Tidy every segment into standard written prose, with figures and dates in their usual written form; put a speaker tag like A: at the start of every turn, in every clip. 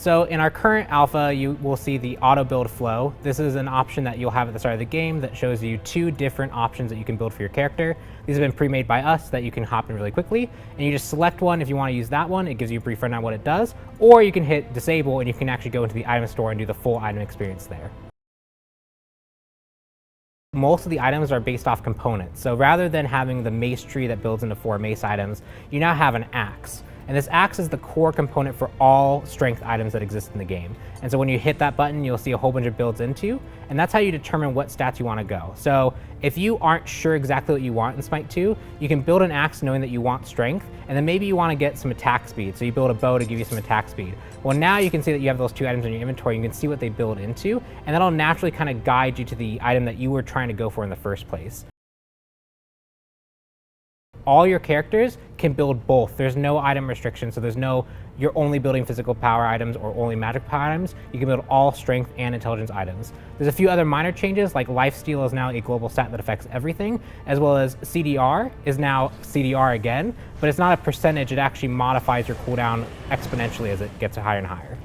A: So in our current alpha, you will see the auto build flow. This is an option that you'll have at the start of the game that shows you 2 different options that you can build for your character. These have been pre-made by us that you can hop in really quickly, and you just select one if you want to use that one. It gives you a brief rundown on what it does, or you can hit disable and you can actually go into the item store and do the full item experience there. Most of the items are based off components. So rather than having the mace tree that builds into 4 mace items, you now have an axe. And this axe is the core component for all strength items that exist in the game. And so when you hit that button, you'll see a whole bunch of builds into, and that's how you determine what stats you want to go. So if you aren't sure exactly what you want in Smite 2, you can build an axe knowing that you want strength, and then maybe you want to get some attack speed. So you build a bow to give you some attack speed. Well, now you can see that you have those 2 items in your inventory. You can see what they build into, and that'll naturally kind of guide you to the item that you were trying to go for in the first place. All your characters can build both. There's no item restriction, so there's no, you're only building physical power items or only magic power items. You can build all strength and intelligence items. There's a few other minor changes, like lifesteal is now a global stat that affects everything, as well as CDR is now CDR again, but it's not a percentage, it actually modifies your cooldown exponentially as it gets higher and higher.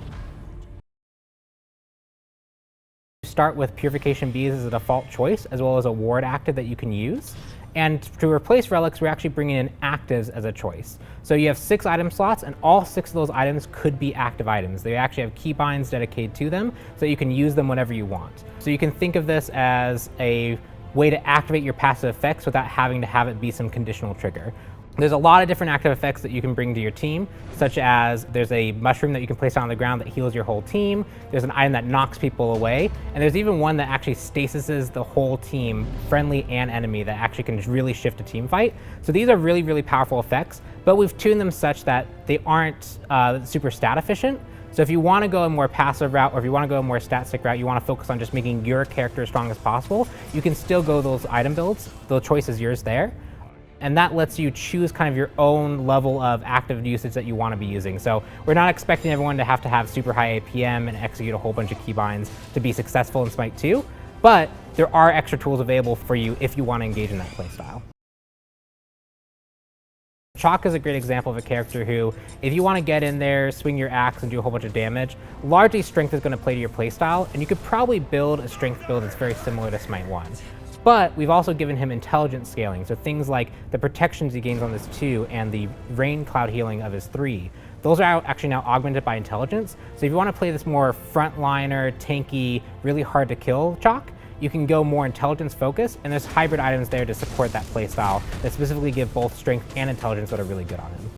A: Start with Purification Bees as a default choice, as well as a ward active that you can use. And to replace relics, we're actually bringing in actives as a choice. So you have 6 item slots, and all 6 of those items could be active items. They actually have keybinds dedicated to them, so you can use them whenever you want. So you can think of this as a way to activate your passive effects without having to have it be some conditional trigger. There's a lot of different active effects that you can bring to your team, such as there's a mushroom that you can place on the ground that heals your whole team. There's an item that knocks people away. And there's even one that actually stasises the whole team, friendly and enemy, that actually can really shift a team fight. So these are really, really powerful effects, but we've tuned them such that they aren't super stat efficient. So if you want to go a more passive route, or if you want to go a more stat stick route, you want to focus on just making your character as strong as possible, you can still go those item builds. The choice is yours there. And that lets you choose kind of your own level of active usage that you want to be using. So we're not expecting everyone to have super high APM and execute a whole bunch of keybinds to be successful in Smite 2, but there are extra tools available for you if you want to engage in that playstyle. Chalk is a great example of a character who, if you want to get in there, swing your axe and do a whole bunch of damage, largely strength is going to play to your playstyle, and you could probably build a strength build that's very similar to Smite 1. But we've also given him intelligence scaling, so things like the protections he gains on this 2 and the rain cloud healing of his 3. Those are actually now augmented by intelligence. So if you want to play this more frontliner, tanky, really hard to kill Chalk, you can go more intelligence focused, and there's hybrid items there to support that playstyle that specifically give both strength and intelligence that are really good on him.